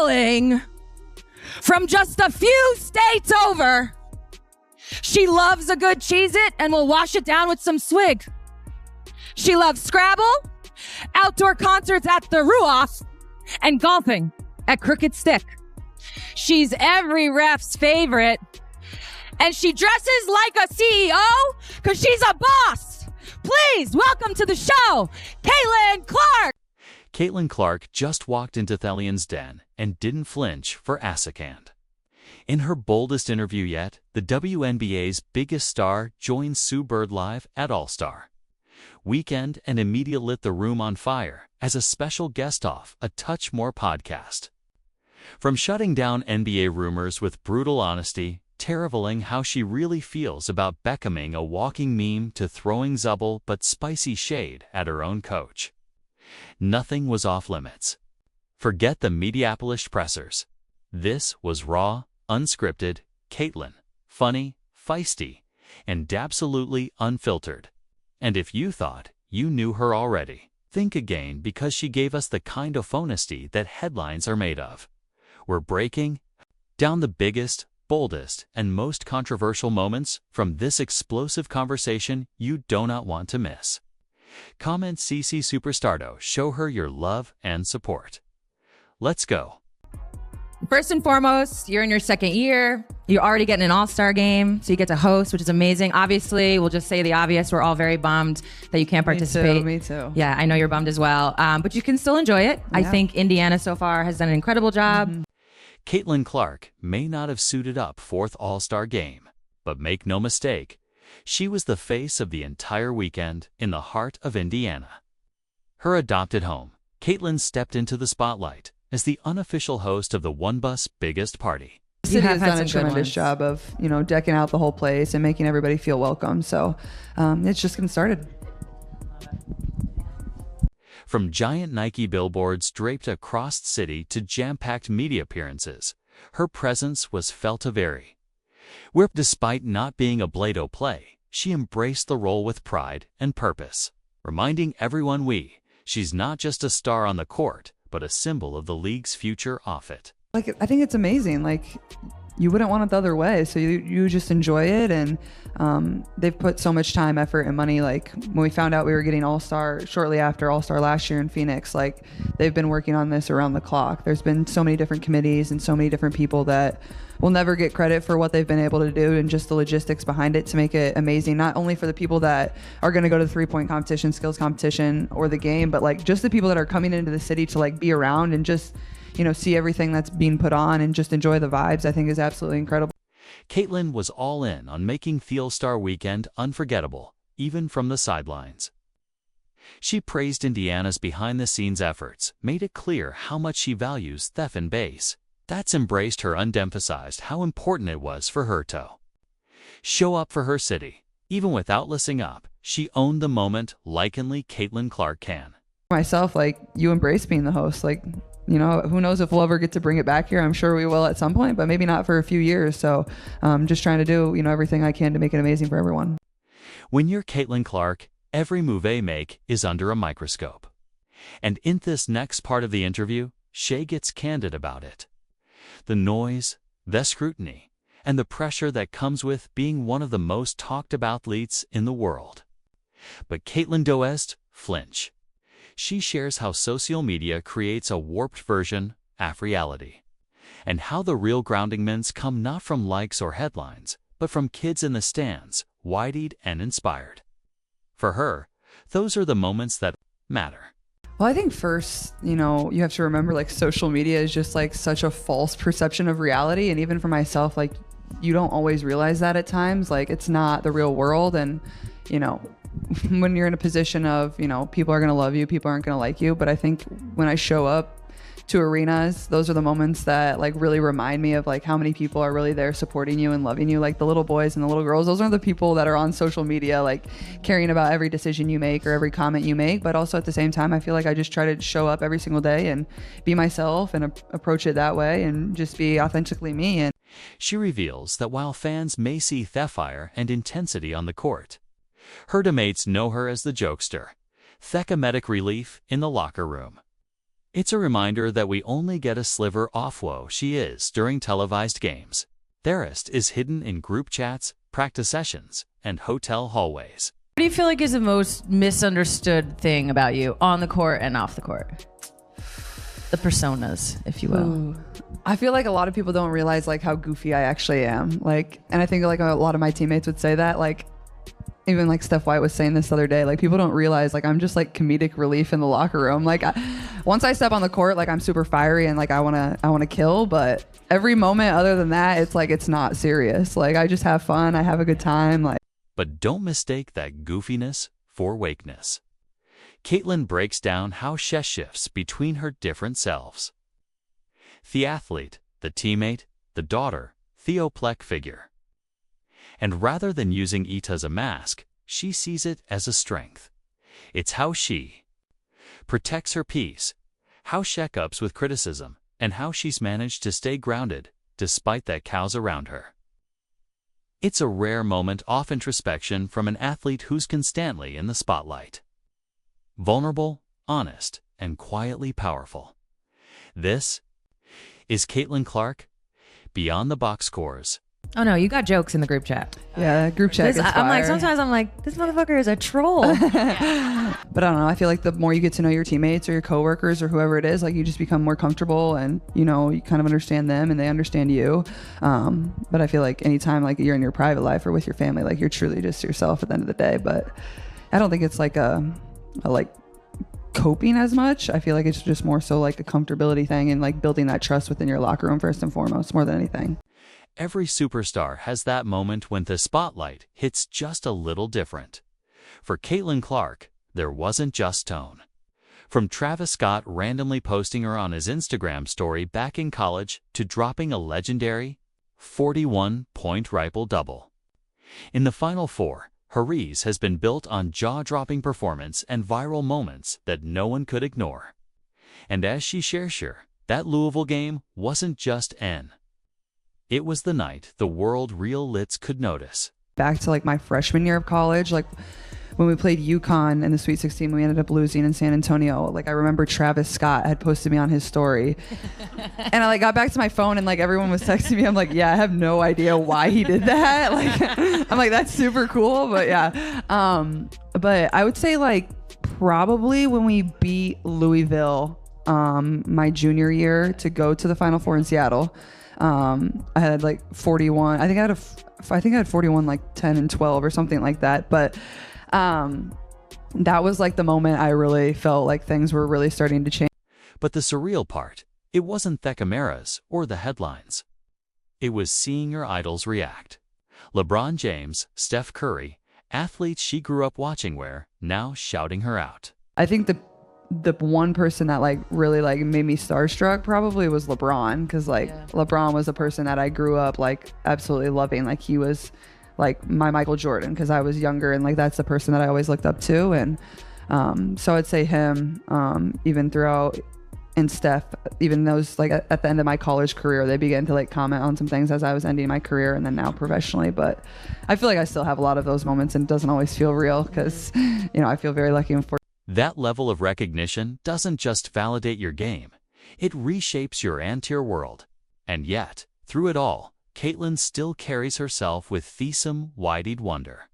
hailing from just a few states over. She loves a good Cheez-It and will wash it down with some swig. She loves Scrabble, outdoor concerts at the Ruoff, and golfing at Crooked Stick. She's every ref's favorite, and she dresses like a CEO because she's a boss. Please welcome to the show, Caitlin Clark. Caitlin Clark just walked into Thelian's den and didn't flinch for Asakand. In her boldest interview yet, the WNBA's biggest star joined Sue Bird live at All-Star Weekend and immediately lit the room on fire as a special guest off a Touch More podcast. From shutting down NBA rumors with brutal honesty, to revealing how she really feels about becoming a walking meme, to throwing zubble but spicy shade at her own coach. Nothing was off limits. Forget the media-polished pressers. This was raw, unscripted, Caitlin, funny, feisty, and absolutely unfiltered. And if you thought you knew her already, think again, because she gave us the kind of honesty that headlines are made of. We're breaking down the biggest, boldest, and most controversial moments from this explosive conversation you do not want to miss. Comment CC Superstardo, show her your love and support. Let's go. First and foremost, you're in your second year. You're already getting an all-star game, so you get to host, which is amazing. Obviously, we'll just say the obvious. We're all very bummed that you can't participate. Me too. Yeah, I know you're bummed as well. But you can still enjoy it. Yeah. I think Indiana so far has done an incredible job. Mm-hmm. Caitlin Clark may not have suited up fourth all-star game, but make no mistake, she was the face of the entire weekend in the heart of Indiana. Her adopted home, Caitlin stepped into the spotlight as the unofficial host of the One Bus biggest party. The city has done a tremendous job of, decking out the whole place and making everybody feel welcome. So it's just getting started. From giant Nike billboards draped across the city to jam-packed media appearances, her presence was felt to vary. Where, despite not being a Play-Doh play, she embraced the role with pride and purpose, reminding everyone she's not just a star on the court, but a symbol of the league's future off it. I think it's amazing. You wouldn't want it the other way. So you just enjoy it. And they've put so much time, effort, and money. When we found out we were getting All-Star shortly after All-Star last year in Phoenix, they've been working on this around the clock. There's been so many different committees and so many different people that will never get credit for what they've been able to do and just the logistics behind it to make it amazing, not only for the people that are going to go to the three-point competition, skills competition, or the game, but just the people that are coming into the city to be around and just see everything that's being put on and just enjoy the vibes, I think is absolutely incredible. Caitlin was all in on making the All-Star Weekend unforgettable, even from the sidelines. She praised Indiana's behind-the-scenes efforts, made it clear how much she values Thef and Bass. That's embraced her and emphasized how important it was for her to show up for her city. Even without listening up, she owned the moment like only Caitlin Clark can. Myself, you embrace being the host. Who knows if we'll ever get to bring it back here. I'm sure we will at some point, but maybe not for a few years. So just trying to do, everything I can to make it amazing for everyone. When you're Caitlin Clark, every move they make is under a microscope. And in this next part of the interview, Shay gets candid about it. The noise, the scrutiny, and the pressure that comes with being one of the most talked about athletes in the world. But Caitlin doesn't flinch. She shares how social media creates a warped version of reality, and how the real groundings come not from likes or headlines, but from kids in the stands, wide-eyed and inspired. For her, those are the moments that matter. Well, I think first, you have to remember social media is just such a false perception of reality. And even for myself, you don't always realize that at times, it's not the real world. And, when you're in a position of, people are going to love you, people aren't going to like you. But I think when I show up to arenas, those are the moments that really remind me of how many people are really there supporting you and loving you. The little boys and the little girls, those are the people that are on social media, caring about every decision you make or every comment you make. But also at the same time, I feel I just try to show up every single day and be myself and approach it that way and just be authentically me. And she reveals that while fans may see the fire and intensity on the court, her teammates know her as the jokester, the comedic relief in the locker room. It's a reminder that we only get a sliver of who she is during televised games. The rest is hidden in group chats, practice sessions, and hotel hallways. What do you feel like is the most misunderstood thing about you on the court and off the court? The personas, if you will. Ooh. I feel like a lot of people don't realize like how goofy I actually am. Like, and I think like a lot of my teammates would say that, like, even like Steph White was saying this the other day, like people don't realize like I'm just like comedic relief in the locker room. Like once I step on the court, like I'm super fiery and like I want to kill, but every moment other than that, it's like it's not serious. Like I just have fun, I have a good time. Like, but don't mistake that goofiness for wakeness. Caitlin breaks down how she shifts between her different selves. The athlete, the teammate, the daughter, Theoplex figure. And rather than using it as a mask, she sees it as a strength. It's how she protects her peace, how she copes with criticism, and how she's managed to stay grounded despite that chaos around her. It's a rare moment of introspection from an athlete who's constantly in the spotlight. Vulnerable, honest, and quietly powerful. This is Caitlin Clark, Beyond the Box Scores. Oh no, you got jokes in the group chat. yeah, group chat. I'm like, sometimes I'm like, this motherfucker is a troll. But I don't know. I feel like the more you get to know your teammates or your coworkers or whoever it is, like you just become more comfortable and, you know, you kind of understand them and they understand you. But I feel like anytime like you're in your private life or with your family, like you're truly just yourself at the end of the day. But I don't think it's like a like coping as much. I feel like it's just more so like a comfortability thing and like building that trust within your locker room first and foremost, more than anything. Every superstar has that moment when the spotlight hits just a little different. For Caitlin Clark, there wasn't just tone. From Travis Scott randomly posting her on his Instagram story back in college to dropping a legendary 41-point triple double. In the Final Four, her rise has been built on jaw-dropping performance and viral moments that no one could ignore. And as she shares her, that Louisville game wasn't just an. It was the night the world real lits could notice. Back to like my freshman year of college, like when we played UConn in the Sweet 16, we ended up losing in San Antonio. Like I remember Travis Scott had posted me on his story and I like got back to my phone and like everyone was texting me. I'm like, yeah, I have no idea why he did that. Like, I'm like, that's super cool. But yeah. But I would say like probably when we beat Louisville, my junior year to go to the Final Four in Seattle. I had like 41. I think I had 41, like 10 and 12 or something like that. But that was like the moment I really felt like things were really starting to change. But the surreal part, it wasn't the cameras or the headlines. It was seeing your idols react. LeBron James, Steph Curry, athletes she grew up watching were now shouting her out. I think the one person that like really like made me starstruck probably was LeBron, because like LeBron was a person that I grew up like absolutely loving. Like he was like my Michael Jordan because I was younger, and like that's the person that I always looked up to. And so I'd say him, even throughout, and Steph, even those like at the end of my college career, they began to like comment on some things as I was ending my career and then now professionally. But I feel like I still have a lot of those moments and it doesn't always feel real because, you know, I feel very lucky and fortunate. That level of recognition doesn't just validate your game, it reshapes your entire world. And yet, through it all, Caitlin still carries herself with fearsome, wide-eyed wonder.